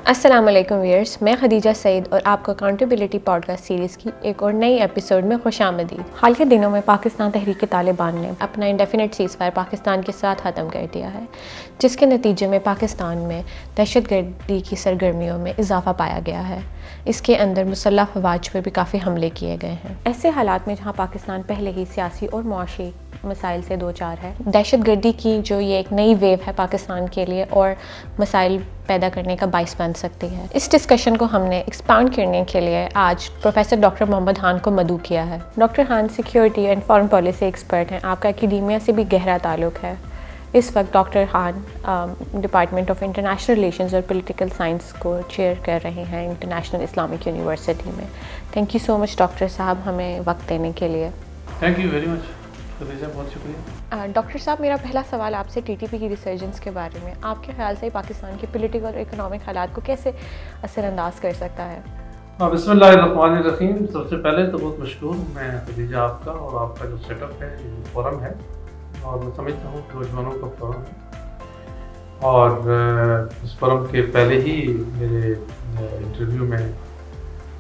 السلام علیکم ویئرس، میں خدیجہ سعید اور آپ کو اکاؤنٹیبلٹی پوڈ کاسٹ سیریز کی ایک اور نئی ایپیسوڈ میں خوش آمدید۔ حال کے دنوں میں پاکستان تحریک طالبان نے اپنا انڈیفینٹ سیز فائر پاکستان کے ساتھ ختم کر دیا ہے، جس کے نتیجے میں پاکستان میں دہشت گردی کی سرگرمیوں میں اضافہ پایا گیا ہے۔ اس کے اندر مسلح افواج پر بھی کافی حملے کیے گئے ہیں۔ ایسے حالات میں جہاں پاکستان پہلے ہی سیاسی اور معاشی مسائل سے دوچار ہے، دہشت گردی کی جو یہ ایک نئی ویو ہے پاکستان کے لیے اور مسائل پیدا کرنے کا باعث بن سکتی ہے۔ اس ڈسکشن کو ہم نے ایکسپانڈ کرنے کے لیے آج پروفیسر ڈاکٹر محمد خان کو مدعو کیا ہے۔ Doctor Khan security and foreign policy expert ہیں، آپ کا اکیڈیمیا سے بھی گہرا تعلق ہے۔ اس وقت doctor Khan department of international relations اور پولیٹیکل سائنس کو چیئر کر رہے ہیں انٹرنیشنل اسلامک یونیورسٹی میں۔ Thank you so much doctor صاحب ہمیں وقت دینے کے لیے۔ Thank you very much Khadija, بہت شکریہ۔ ڈاکٹر صاحب، میرا پہلا سوال آپ سے ٹی ٹی پی کی ریسرجنس کے بارے میں، آپ کے خیال سے پاکستان کے پولیٹیکل اور اکنامک حالات کو کیسے اثر انداز کر سکتا ہے؟ بسم اللہ الرحمن الرحیم۔ سب سے پہلے تو بہت مشکور میں خدیجہ آپ کا اور آپ کا جو سیٹ اپ ہے، یہ فورم ہے، اور میں سمجھتا ہوں کہ نوجوانوں کا فورم ہے، اور اس فورم کے پہلے ہی میرے انٹرویو میں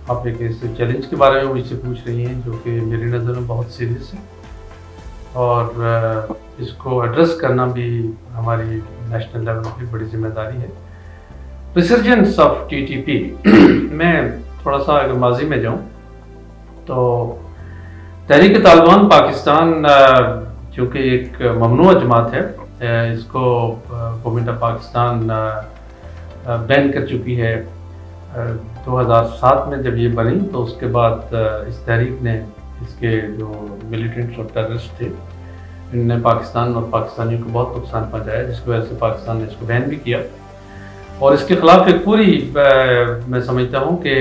آپ ایک ایسے چیلنج کے بارے میں مجھ سے پوچھ رہی ہیں جو کہ میری نظر میں بہت سیریس ہے، اور اس کو ایڈریس کرنا بھی ہماری نیشنل لیول کی بڑی ذمہ داری ہے۔ Resurgence of T T P, میں تھوڑا سا اگر ماضی میں جاؤں تو تحریک طالبان پاکستان چونکہ ایک ممنوع جماعت ہے، اس کو گورنمنٹ آف پاکستان بین کر چکی ہے 2007 میں جب یہ بنی، تو اس کے بعد اس تحریک نے، اس کے جو ملیٹنٹس اور ٹیررسٹ تھے، ان نے پاکستان اور پاکستانیوں کو بہت نقصان پہنچایا، جس کی وجہ سے پاکستان نے اس کو بین بھی کیا، اور اس کے خلاف ایک پوری میں سمجھتا ہوں کہ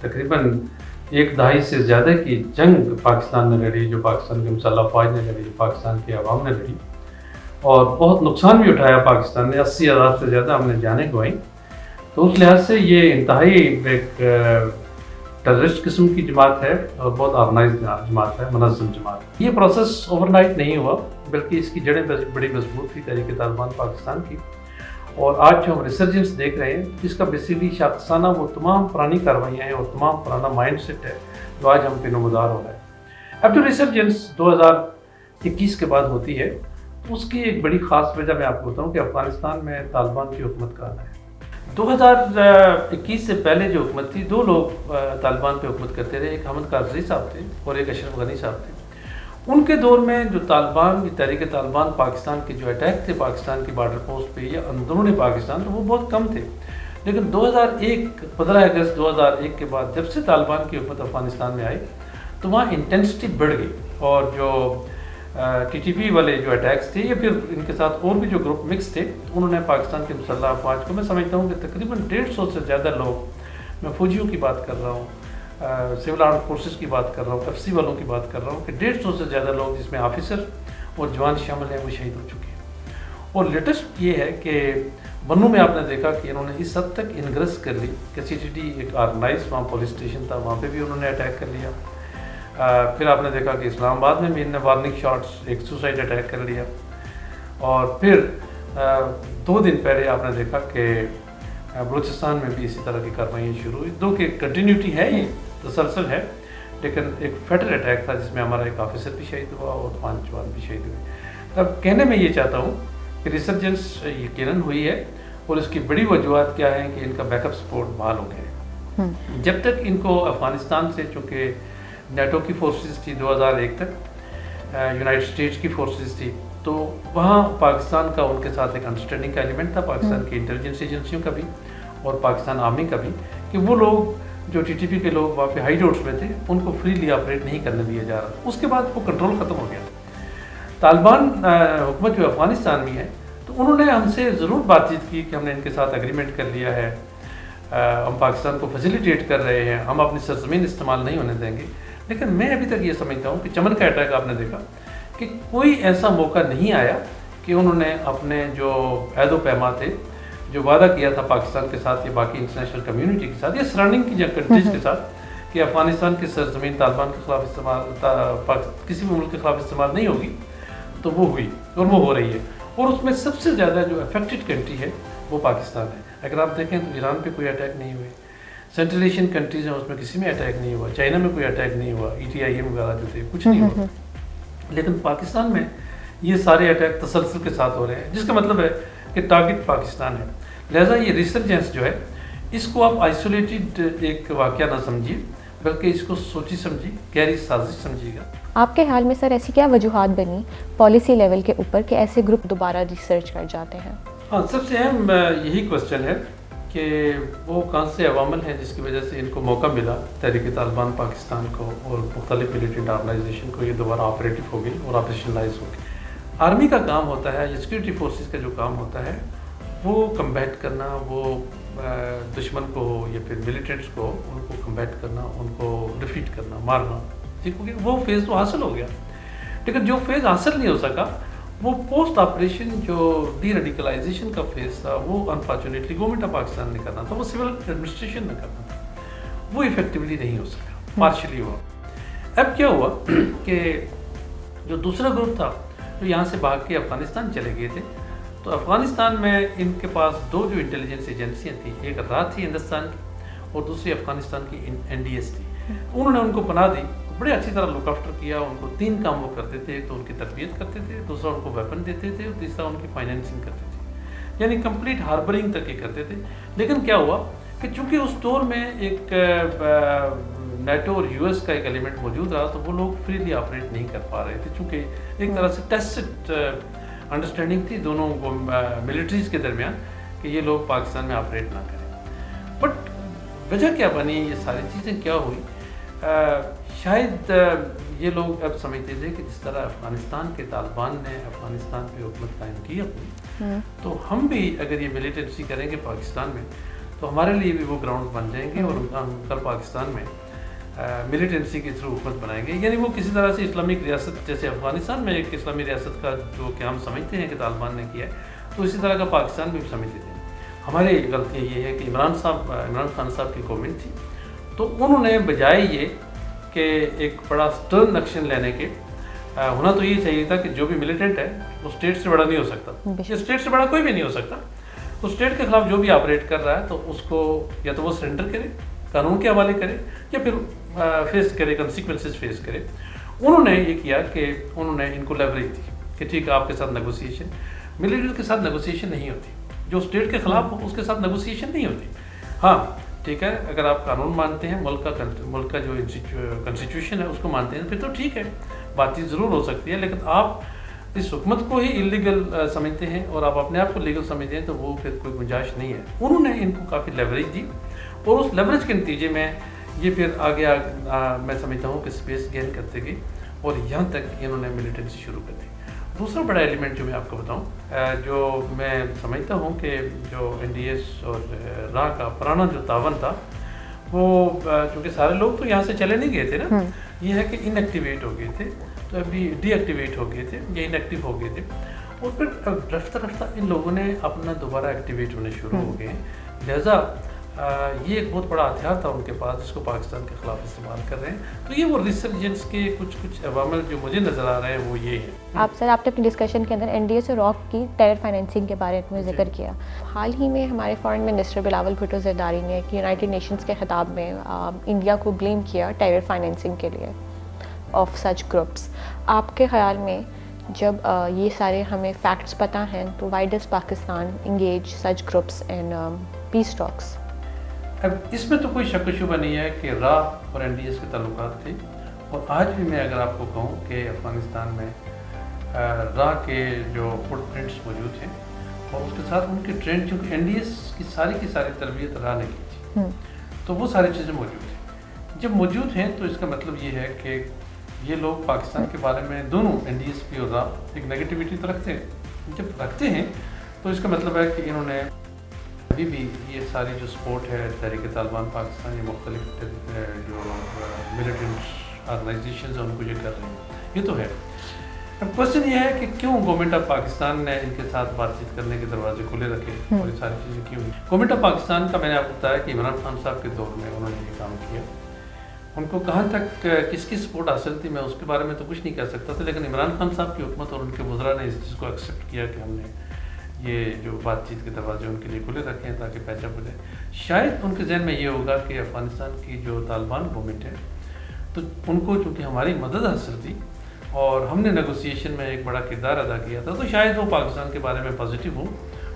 تقریباً ایک دہائی سے زیادہ کی جنگ پاکستان نے لڑی، جو پاکستان کی مسلح افواج نے لڑی، جو پاکستان کی عوام نے لڑی، اور بہت نقصان بھی اٹھایا پاکستان نے، 80,000 سے زیادہ ہم نے جانیں گنوائیں۔ تو اس لحاظ سے یہ انتہائی ایک ٹیررسٹ قسم کی جماعت ہے، اور بہت آرگنائزڈ جماعت ہے، منظم جماعت۔ یہ پروسیس اوور نائٹ نہیں ہوا، بلکہ اس کی جڑیں بڑی مضبوط تھی تحریک طالبان پاکستان کی، اور آج جو ہم ریسرجنس دیکھ رہے ہیں، اس کا بیسیکلی شاخسانہ وہ تمام پرانی کاروائیاں ہیں اور تمام پرانا مائنڈ سیٹ ہے جو آج ہم پہ نمودار ہو رہا ہے۔ اب جو ریسرجنس 2021 کے بعد ہوتی ہے، اس کی ایک بڑی خاص وجہ میں آپ کو بتاؤں کہ افغانستان میں طالبان کی حکومت کا آنا ہے۔ 2021 سے پہلے جو حکومت تھی، دو لوگ طالبان پہ حکومت کرتے رہے، ایک حامد کارزئی صاحب تھے اور ایک اشرف غنی صاحب تھے۔ ان کے دور میں جو طالبان، تحریک طالبان پاکستان کے جو اٹیک تھے پاکستان کی بارڈر پوسٹ پہ یا اندرون پاکستان، تو وہ بہت کم تھے، لیکن 15 اگست 2001 کے بعد جب سے طالبان کی حکومت افغانستان میں آئی، تو وہاں انٹینسٹی بڑھ گئی، اور جو ٹی ٹی پی والے جو اٹیکس تھے، یا پھر ان کے ساتھ اور بھی جو گروپ مکس تھے، انہوں نے پاکستان کے مسلح افواج کو، میں سمجھتا ہوں کہ تقریباً 150 سے زیادہ لوگ، میں فوجیوں کی بات کر رہا ہوں، سول آرم فورسز کی بات کر رہا ہوں، ایف سی والوں کی بات کر رہا ہوں، کہ 150 سے زیادہ لوگ، جس میں آفیسر اور جوان شامل ہیں، وہ شہید ہو چکے ہیں۔ اور لیٹسٹ یہ ہے کہ بنوں میں آپ نے دیکھا کہ انہوں نے اس حد تک انگریس کر لی کہ سی ٹی ٹی ایک آرگنائز وہاں پولیس اسٹیشن تھا، وہاں پہ بھی انہوں نے اٹیک کر لیا۔ پھر آپ نے دیکھا کہ اسلام آباد میں بھی انہوں نے وارننگ شاٹس، ایک سوسائڈ اٹیک کر لیا، اور پھر 2 دن پہلے آپ نے دیکھا کہ بلوچستان میں بھی اسی طرح کی کارروائیاں شروع ہوئی۔ دو کہ کنٹینیوٹی ہے، یہ تسلسل ہے، لیکن ایک فیٹل اٹیک تھا جس میں ہمارا ایک آفیسر بھی شہید ہوا اور 5 جوان بھی شہید ہوئے۔ اب کہنے میں یہ چاہتا ہوں کہ ریسرجنس یقیناً ہوئی ہے، اور اس کی بڑی وجوہات کیا ہیں کہ ان کا بیک اپ سپورٹ بحال ہو گیا ہے۔ جب تک ان کو افغانستان سے، چونکہ نیٹو کی فورسز تھی 2001 تک، یونائٹڈ اسٹیٹس کی فورسز تھی، تو وہاں پاکستان کا ان کے ساتھ ایک انڈرسٹینڈنگ کا ایلیمنٹ تھا، پاکستان کی انٹیلیجنس ایجنسیوں کا بھی اور پاکستان آرمی کا بھی، کہ وہ لوگ جو ٹی ٹی پی کے لوگ وہاں پہ ہائی ڈاؤٹس میں تھے، ان کو فریلی آپریٹ نہیں کرنے دیا جا رہا تھا۔ اس کے بعد وہ کنٹرول ختم ہو گیا۔ طالبان حکومت جو افغانستان میں ہے، تو انہوں نے ہم سے ضرور بات چیت کی کہ ہم نے ان کے ساتھ اگریمنٹ کر لیا ہے، ہم پاکستان کو فیسیلیٹیٹ کر رہے ہیں، ہم اپنی سرزمین استعمال نہیں ہونے دیں گے، لیکن میں ابھی تک یہ سمجھتا ہوں کہ چمن کا اٹیک آپ نے دیکھا کہ کوئی ایسا موقع نہیں آیا کہ انہوں نے اپنے جو عہد و پیما تھے، جو وعدہ کیا تھا پاکستان کے ساتھ یا باقی انٹرنیشنل کمیونٹی کے ساتھ یا سراؤنڈنگ کی جو کنٹریز کے ساتھ، کہ افغانستان کی سرزمین طالبان کے خلاف استعمال، کسی بھی ملک کے خلاف استعمال نہیں ہوگی، تو وہ ہوئی اور وہ ہو رہی ہے۔ اور اس میں سب سے زیادہ جو افیکٹڈ کنٹری ہے وہ پاکستان ہے۔ اگر آپ دیکھیں تو ایران پہ کوئی اٹیک نہیں ہوئے، سینٹرل ایشین کنٹریز ہیں اس میں کسی میں اٹیک نہیں ہوا، چائنا میں کوئی اٹیک نہیں ہوا، ETIM وغیرہ جو تھے کچھ نہیں ہوا، لیکن پاکستان میں یہ سارے اٹیک تسلسل کے ساتھ ہو رہے ہیں، جس کا مطلب ہے کہ ٹارگٹ پاکستان ہے. لہٰذا یہ ریسرجنس جو ہے اس کو آپ آئسولیٹڈ ایک واقعہ نہ سمجھیے، بلکہ اس کو سوچی سمجھی گہری سازش سمجھیے گا. آپ کے خیال میں سر ایسی کیا وجوہات بنی پالیسی لیول کے اوپر کہ ایسے گروپ دوبارہ ریسرچ کر جاتے ہیں؟ ہاں، سب سے اہم یہی کوشچن ہے کہ وہ کون سے عوامل ہیں جس کی وجہ سے ان کو موقع ملا تحریک طالبان پاکستان کو اور مختلف ملیٹنٹ آرگنائزیشن کو، یہ دوبارہ آپریٹو ہو گئی اور آپریشنلائز ہو گئی. آرمی کا کام ہوتا ہے یا سیکورٹی فورسز کا جو کام ہوتا ہے وہ کمبیٹ کرنا، وہ دشمن کو یا پھر ملیٹنٹس کو ان کو کمبیٹ کرنا، ان کو ڈیفیٹ کرنا، مارنا. ٹھیک ہو گیا، وہ فیز تو حاصل ہو گیا، لیکن جو فیز حاصل نہیں ہو سکا وہ پوسٹ آپریشن جو ڈی ریڈیکلائزیشن کا فیز تھا وہ انفارچونیٹلی گورنمنٹ آف پاکستان نے کرنا تھا، وہ سول ایڈمنسٹریشن نے کرنا تھا، وہ افیکٹولی نہیں ہو سکا، پارشلی ہوا. اب کیا ہوا کہ جو دوسرا گروپ تھا جو یہاں سے بھاگ کے افغانستان چلے گئے تھے، تو افغانستان میں ان کے پاس دو جو انٹیلیجنس ایجنسیاں تھیں، ایک را تھی ہندوستان کی اور دوسری افغانستان کی NDS تھی. انہوں نے ان کو پناہ دی، بڑے اچھی طرح لک آفٹر کیا. ان کو 3 کام وہ کرتے تھے، ایک تو ان کی تربیت کرتے تھے، دوسرا ان کو ویپن دیتے تھے اور تیسرا ان کی فائنینسنگ کرتے تھے، یعنی کمپلیٹ ہاربرنگ تک یہ کرتے تھے. لیکن کیا ہوا کہ چونکہ اس دور میں ایک نیٹو اور US کا ایک ایلیمنٹ موجود رہا تو وہ لوگ فریلی آپریٹ نہیں کر پا رہے تھے، چونکہ ایک طرح سے ٹیسٹ انڈرسٹینڈنگ تھی دونوں ملٹریز کے درمیان کہ یہ لوگ پاکستان میں آپریٹ نہ کریں. بٹ وجہ کیا بنی، یہ ساری چیزیں کیا ہوئی، شاید یہ لوگ اب سمجھتے تھے کہ جس طرح افغانستان کے طالبان نے افغانستان پہ حکومت قائم کی اپنی، تو ہم بھی اگر یہ ملیٹنسی کریں گے پاکستان میں تو ہمارے لیے بھی وہ گراؤنڈ بن جائیں گے اور ہم کل پاکستان میں ملیٹنسی کے تھرو حکومت بنائیں گے. یعنی وہ کسی طرح سے اسلامک ریاست، جیسے افغانستان میں ایک اسلامی ریاست کا جو کہ ہم سمجھتے ہیں کہ طالبان نے کیا ہے، تو اسی طرح کا پاکستان میں بھی سمجھتے تھے. ہماری غلطی یہ ہے کہ عمران خان صاحب کی گورنمنٹ تھی، تو انہوں نے بجائے یہ کہ ایک بڑا سٹرن ایکشن لینے کے، ہونا تو یہ چاہیے تھا کہ جو بھی ملیٹنٹ ہے وہ اسٹیٹ سے بڑا نہیں ہو سکتا، یہ اسٹیٹ سے بڑا کوئی بھی نہیں ہو سکتا، تو اسٹیٹ کے خلاف جو بھی آپریٹ کر رہا ہے تو اس کو یا تو وہ سرنڈر کرے، قانون کے حوالے کرے، یا پھر فیس کرے، کنسیکوینسز فیس کرے. انہوں نے یہ کیا کہ انہوں نے ان کو لیوریج دی کہ ٹھیک ہے آپ کے ساتھ نیگوسیشن، ملیٹنٹ کے ساتھ نیگوسیشن نہیں ہوتی، جو اسٹیٹ کے خلاف ہو اس کے ساتھ نیگوسیشن نہیں ہوتی. ہاں ٹھیک ہے، اگر آپ قانون مانتے ہیں، ملک کا جو کنسٹیٹیوشن ہے اس کو مانتے ہیں پھر تو ٹھیک ہے، بات چیت ضرور ہو سکتی ہے. لیکن آپ اس حکومت کو ہی انلیگل سمجھتے ہیں اور آپ اپنے آپ کو لیگل سمجھتے ہیں تو وہ پھر کوئی گنجائش نہیں ہے. انہوں نے ان کو کافی لیوریج دی اور اس لیوریج کے نتیجے میں یہ پھر آگے میں سمجھتا ہوں کہ اسپیس گین کرتے گئے اور یہاں تک انہوں نے ملیٹنسی شروع کر دی. دوسرا بڑا ایلیمنٹ جو میں آپ کو بتاؤں، جو میں سمجھتا ہوں کہ جو NDS اور را کا پرانا جو تعاون تھا وہ، چونکہ سارے لوگ تو یہاں سے چلے نہیں گئے تھے نا، یہ ہے کہ ان ایکٹیویٹ ہو گئے تھے، تو ابھی ڈی ایکٹیویٹ ہو گئے تھے یا ان ایکٹیو ہو گئے تھے، اور پھر رفتہ رفتہ ان لوگوں نے اپنا دوبارہ ایکٹیویٹ ہونے شروع ہو گئے. لہٰذا یہ ایک بہت بڑا ہتھیار تھا ان کے پاس جس کو پاکستان کے خلاف استعمال کر رہے ہیں. تو یہ وہ ریسرجنس کے کچھ عوامل جو مجھے نظر آ رہے ہیں وہ یہ ہیں. آپ نے اپنی ڈسکشن کے اندر NDS اور راک کی ٹیرر فائنینسنگ کے بارے میں ذکر کیا. حال ہی میں ہمارے فارن منسٹر بلاول بھٹو زرداری نے یونائٹڈ نیشنز کے خطاب میں انڈیا کو بلیم کیا ٹیرر فائنینسنگ کے لیے آف سچ گروپس. آپ کے خیال میں جب یہ سارے ہمیں فیکٹس پتہ ہیں تو why does Pakistan engage such groups in peace talks? اب اس میں تو کوئی شک و شبہ نہیں ہے کہ را اور NDS کے تعلقات تھے، اور آج بھی میں اگر آپ کو کہوں کہ افغانستان میں را کے جو فٹ پرنٹس موجود ہیں اور اس کے ساتھ ان کی ٹرینڈ، چونکہ NDS کی ساری تربیت را نے کی تھی، تو وہ ساری چیزیں موجود ہیں. جب موجود ہیں تو اس کا مطلب یہ ہے کہ یہ لوگ پاکستان کے بارے میں دونوں NDS بھی اور را ایک نیگیٹیوٹی تو رکھتے ہیں. جب رکھتے ہیں تو اس کا مطلب ہے کہ انہوں نے ابھی بھی یہ ساری جو سپورٹ ہے تحریک طالبان پاکستان، یہ مختلف جو ملیٹنٹ آرگنائزیشنز ہیں ان کو یہ کر رہے ہیں، یہ تو ہے. اب کوشچن یہ ہے کہ کیوں گورنمنٹ آف پاکستان نے ان کے ساتھ بات چیت کرنے کے دروازے کھلے رکھے اور یہ ساری چیزیں کیوں ہوئی. گورنمنٹ آف پاکستان کا میں نے آپ کو بتایا کہ عمران خان صاحب کے دور میں انہوں نے یہ کام کیا. ان کو کہاں تک کس کی سپورٹ حاصل تھی میں اس کے بارے میں تو کچھ نہیں کہہ سکتا تھا، لیکن عمران خان صاحب کی حکومت اور ان کے وزراء نے اس چیز کو ایکسیپٹ کیا کہ ہم نے یہ جو بات چیت کے دروازے ان کے لیے کھلے رکھے ہیں تاکہ پیچ اپ ہو جائے. شاید ان کے ذہن میں یہ ہوگا کہ افغانستان کی جو طالبان گورنمنٹ ہے تو ان کو چونکہ ہماری مدد حاصل تھی اور ہم نے نیگوسیشن میں ایک بڑا کردار ادا کیا تھا، تو شاید وہ پاکستان کے بارے میں پازیٹیو ہوں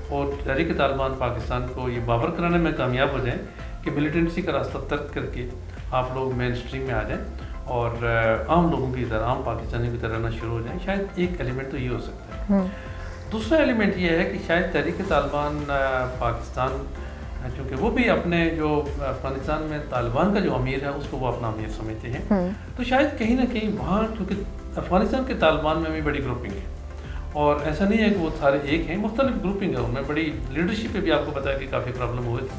اور تحریک طالبان پاکستان کو یہ باور کرانے میں کامیاب ہو جائیں کہ ملیٹنسی کا راستہ ترک کر کے آپ لوگ مین اسٹریم میں آ جائیں اور عام لوگوں کی طرح، عام پاکستانیوں کی طرح رہنا شروع ہو جائیں. شاید ایک ایلیمنٹ تو یہ ہو سکتا ہے. دوسرا ایلیمنٹ یہ ہے کہ شاید تحریک طالبان پاکستان، چونکہ وہ بھی اپنے جو افغانستان میں طالبان کا جو امیر ہے اس کو وہ اپنا امیر سمجھتے ہیں، تو شاید کہیں نہ کہیں وہاں، کیونکہ افغانستان کے طالبان میں بھی بڑی گروپنگ ہے اور ایسا نہیں ہے کہ وہ سارے ایک ہیں، مختلف گروپنگ ہے ان میں. بڑی لیڈرشپ پہ بھی آپ کو پتا ہے کہ کافی پرابلم ہوئے تھے.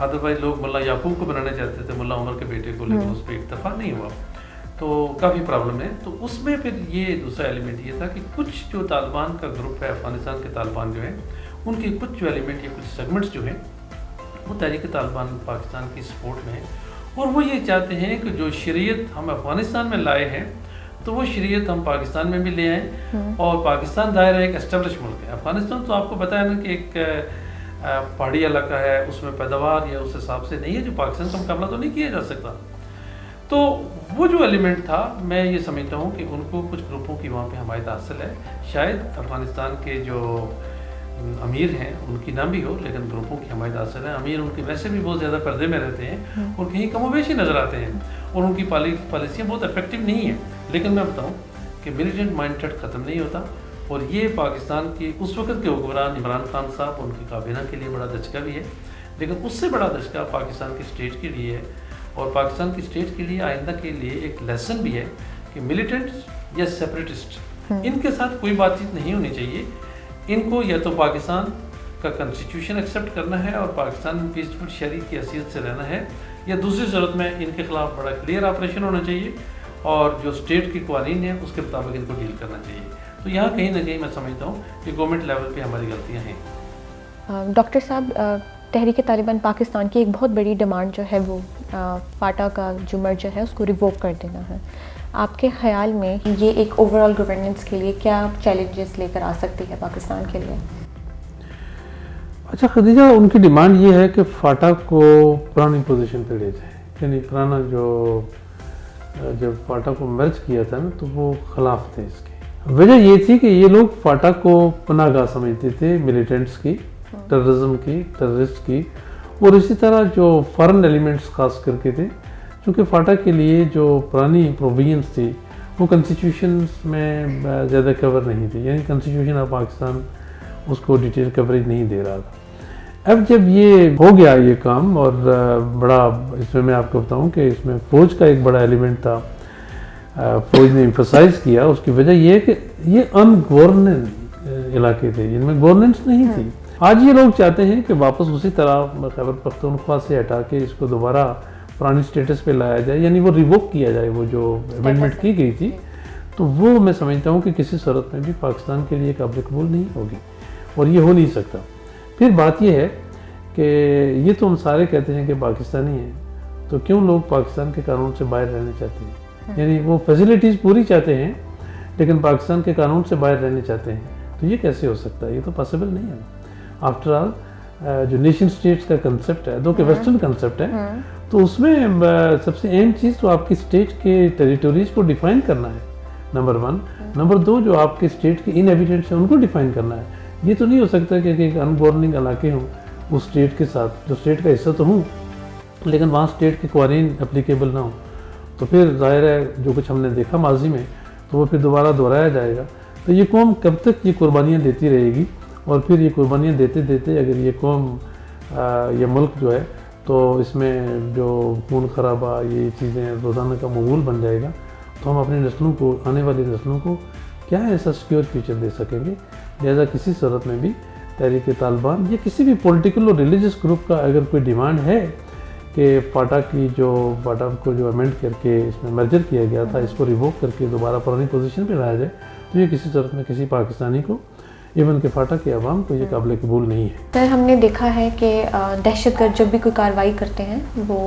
ادروائز لوگ ملا یعقوب کو بنانا چاہتے تھے، ملا عمر کے بیٹے کو، لیکن اس پہ اتفاق نہیں ہوا، تو کافی پرابلم ہے. تو اس میں پھر یہ دوسرا ایلیمنٹ یہ تھا کہ کچھ جو طالبان کا گروپ ہے، افغانستان کے طالبان جو ہیں، ان کے کچھ جو ایلیمنٹ یا کچھ سیگمنٹس جو ہیں وہ تحریک طالبان پاکستان کی سپورٹ میں ہیں اور وہ یہ چاہتے ہیں کہ جو شریعت ہم افغانستان میں لائے ہیں تو وہ شریعت ہم پاکستان میں بھی لے آئیں. اور پاکستان ظاہر ہے ایک اسٹیبلش ملک ہے. افغانستان تو آپ کو پتہ ہے نا کہ ایک پہاڑی علاقہ ہے، اس میں پیداوار یا اس حساب سے نہیں ہے جو پاکستان کا مقابلہ تو نہیں کیا جا سکتا. تو وہ جو ایلیمنٹ تھا، میں یہ سمجھتا ہوں کہ ان کو کچھ گروپوں کی وہاں پہ حمایت حاصل ہے. شاید افغانستان کے جو امیر ہیں ان کی نہ بھی ہو، لیکن گروپوں کی حمایت حاصل ہے. امیر ان کے ویسے بھی بہت زیادہ پردے میں رہتے ہیں اور کہیں کم و بیشی نظر آتے ہیں اور ان کی پالیسیاں بہت افیکٹو نہیں ہیں. لیکن میں بتاؤں کہ ملیٹنٹ مائنڈ سیٹ ختم نہیں ہوتا اور یہ پاکستان کی اس وقت کے حکمران عمران خان صاحب، ان کی کابینہ کے لیے بڑا دھچکا بھی ہے، لیکن اس سے بڑا دھچکا پاکستان کی اسٹیٹ کے لیے ہے. اور پاکستان کی اسٹیٹ کے لیے آئندہ کے لیے ایک لیسن بھی ہے کہ ملیٹنٹ یا سیپریٹسٹ ان کے ساتھ کوئی بات چیت نہیں ہونی چاہیے. ان کو یا تو پاکستان کا کنسٹیٹیوشن ایکسیپٹ کرنا ہے اور پاکستان میں پیسفل شہری کی حیثیت سے رہنا ہے، یا دوسری صورت میں ان کے خلاف بڑا کلیئر آپریشن ہونا چاہیے اور جو اسٹیٹ کی قوانین ہیں اس کے مطابق ان کو ڈیل کرنا چاہیے. تو یہاں کہیں نہ کہیں میں سمجھتا ہوں کہ گورنمنٹ لیول پہ ہماری غلطیاں ہیں. ڈاکٹر صاحب، تحریک طالبان پاکستان کی ایک بہت بڑی ڈیمانڈ جو ہے وہ فاٹا کا جو مرجر ہے اس کو ریووک کر دینا ہے. آپ کے خیال میں یہ ایک اوور آل گورننس کے لیے کیا چیلنجز لے کر آ سکتی ہے پاکستان کے لیے؟ اچھا خدیجہ، ان کی ڈیمانڈ یہ ہے کہ فاٹا کو پرانی پوزیشن پہ لے جائے. یعنی پرانا جو جب فاٹا کو مرج کیا تھا نا تو وہ خلاف تھے اس کے. وجہ یہ تھی کہ یہ لوگ فاٹا کو پناہ گاہ سمجھتے تھے ملیٹنٹس کی، ٹیررزم کی، ٹیررسٹ کی، اور اسی طرح جو فارن ایلیمنٹس خاص کر کے تھے. چونکہ فاٹا کے لیے جو پرانی پروویژنس تھی وہ کنسٹیٹیوشنس میں زیادہ کور نہیں تھی. یعنی کنسٹیٹیوشن آف پاکستان اس کو ڈیٹیل کوریج نہیں دے رہا تھا. اب جب یہ ہو گیا یہ کام، اور بڑا اس میں آپ کو بتاؤں کہ اس میں فوج کا ایک بڑا ایلیمنٹ تھا، فوج نے ایمفسائز کیا. اس کی وجہ یہ ہے کہ یہ ان گورننس علاقے تھے جن میں گورننس نہیں تھی. آج یہ لوگ چاہتے ہیں کہ واپس اسی طرح خیبر پختونخوا سے ہٹا کے اس کو دوبارہ پرانی سٹیٹس پہ لایا جائے، یعنی وہ ریووک کیا جائے وہ جو امینڈمنٹ کی گئی تھی. تو وہ میں سمجھتا ہوں کہ کسی صورت میں بھی پاکستان کے لیے قابل قبول نہیں ہوگی اور یہ ہو نہیں سکتا. پھر بات یہ ہے کہ یہ تو ہم سارے کہتے ہیں کہ پاکستانی ہیں، تو کیوں لوگ پاکستان کے قانون سے باہر رہنا چاہتے ہیں؟ یعنی وہ فیسلٹیز پوری چاہتے ہیں لیکن پاکستان کے قانون سے باہر رہنے چاہتے ہیں. تو یہ کیسے ہو سکتا ہے؟ یہ تو پاسبل نہیں ہے. آفٹر آل جو نیشن سٹیٹس کا کنسیپٹ ہے، دو کہ ویسٹرن کنسیپٹ ہے، تو اس میں سب سے اہم چیز تو آپ کی اسٹیٹ کے ٹیریٹوریز کو ڈیفائن کرنا ہے، نمبر 1. نمبر 2، جو آپ کے اسٹیٹ کے انہیبیٹنٹس ہیں ان کو ڈیفائن کرنا ہے. یہ تو نہیں ہو سکتا کہ ایک ان گورننگ علاقے ہوں اس اسٹیٹ کے ساتھ، جو اسٹیٹ کا حصہ تو ہوں لیکن وہاں اسٹیٹ کے قوانین اپلیکیبل نہ ہوں. تو پھر ظاہر ہے جو کچھ ہم نے دیکھا ماضی میں تو وہ پھر دوبارہ دہرایا جائے گا. تو یہ قوم کب تک یہ قربانیاں دیتی رہے گی؟ اور پھر یہ قربانیاں دیتے دیتے اگر یہ قوم یہ ملک جو ہے تو اس میں جو خون خرابہ یہ چیزیں روزانہ کا معمول بن جائے گا، تو ہم اپنی نسلوں کو، آنے والی نسلوں کو کیا ایسا سیکیور فیوچر دے سکیں گے؟ لہٰذا کسی صورت میں بھی تحریک طالبان یا کسی بھی پولیٹیکل اور ریلیجس گروپ کا اگر کوئی ڈیمانڈ ہے کہ فاٹا کو جو امینڈ کر کے اس میں مرجر کیا گیا تھا اس کو ریووک کر کے دوبارہ پرانی پوزیشن پہ لایا جائے، تو یہ کسی صورت میں کسی پاکستانی کو، ایون کہ فاٹا کے عوام کو، یہ قابل قبول نہیں ہے. سر، ہم نے دیکھا ہے کہ دہشت گرد جب بھی کوئی کارروائی کرتے ہیں وہ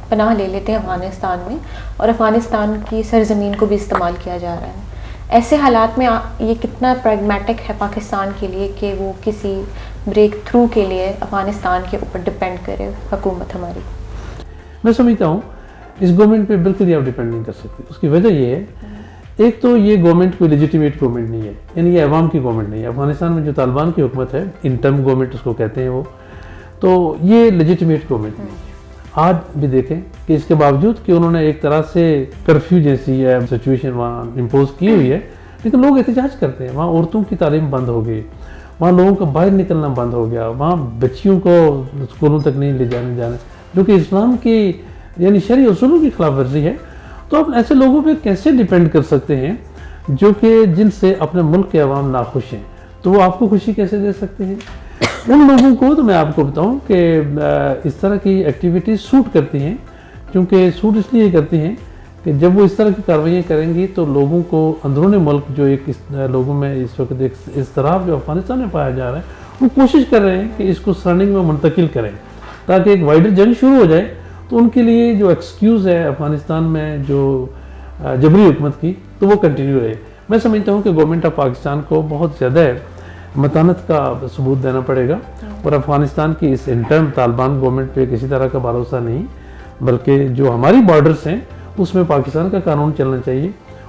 پناہ لے لیتے ہیں افغانستان میں، اور افغانستان کی سرزمین کو بھی استعمال کیا جا رہا ہے. ایسے حالات میں یہ کتنا پریگمیٹک ہے پاکستان کے لیے کہ وہ کسی بریک تھرو کے لیے افغانستان کے اوپر ڈپینڈ کرے حکومت ہماری؟ میں سمجھتا ہوں اس گورنمنٹ پہ بالکل ہی آپ ڈپینڈ نہیں کر سکتے. اس کی وجہ یہ ہے ایک تو یہ گورنمنٹ کوئی لیجیٹیمیٹ گورنمنٹ نہیں ہے, یعنی یہ عوام کی گورنمنٹ نہیں ہے. افغانستان میں جو طالبان کی حکومت ہے انٹرم گورنمنٹ اس کو کہتے ہیں وہ, تو یہ لیجیٹیمیٹ گورنمنٹ نہیں ہے. آج بھی دیکھیں کہ اس کے باوجود کہ انہوں نے ایک طرح سے کرفیو جیسی سچویشن وہاں امپوز کی ہوئی ہے, لیکن لوگ احتجاج کرتے ہیں. وہاں عورتوں کی تعلیم بند ہو گئی, وہاں لوگوں کا باہر نکلنا بند ہو گیا, وہاں بچیوں کو اسکولوں تک نہیں لے جانے جو کہ اسلام کی یعنی شرعی اصولوں کی خلاف ورزی ہے. تو آپ ایسے لوگوں پہ کیسے ڈیپینڈ کر سکتے ہیں جو کہ جن سے اپنے ملک کے عوام ناخوش ہیں, تو وہ آپ کو خوشی کیسے دے سکتے ہیں؟ ان لوگوں کو تو میں آپ کو بتاؤں کہ اس طرح کی ایکٹیویٹیز سوٹ کرتی ہیں, کیونکہ سوٹ اس لیے کرتی ہیں کہ جب وہ اس طرح کی کاروائیاں کریں گی تو لوگوں کو اندرون ملک جو ایک لوگوں میں اس وقت ایک اضطراب جو افغانستان میں پایا جا رہا ہے, وہ کوشش کر رہے ہیں کہ اس کو سرننگ میں منتقل کریں تاکہ ایک وائڈر جنگ شروع ہو جائے. تو ان کے لیے جو ایکسکیوز ہے افغانستان میں جو جبری حکومت کی, تو وہ کنٹینیو رہے. میں سمجھتا ہوں کہ گورنمنٹ آف پاکستان کو بہت زیادہ متانت کا ثبوت دینا پڑے گا, اور افغانستان کی اس انٹرم طالبان گورنمنٹ پہ کسی طرح کا بھروسہ نہیں, بلکہ جو ہماری بارڈرز ہیں اس میں پاکستان کا قانون چلنا چاہیے.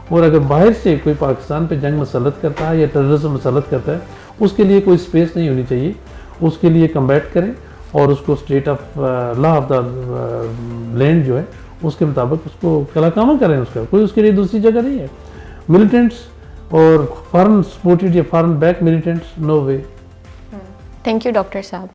اور اگر باہر سے کوئی پاکستان پہ جنگ مسلط کرتا ہے یا ٹیررزم مسلط کرتا ہے, اس کے لیے کوئی اسپیس نہیں ہونی چاہیے. اس کے لیے کمبیٹ کریں اور اس کو state of law of the land جو ہے اس کے مطابق اس کو کلاکامہ کریں. اس کا کوئی اس کے لیے دوسری جگہ نہیں ہے. ملیٹنٹس اور فارن سپورٹڈ یا foreign back militants, no way. Thank you doctor صاحب.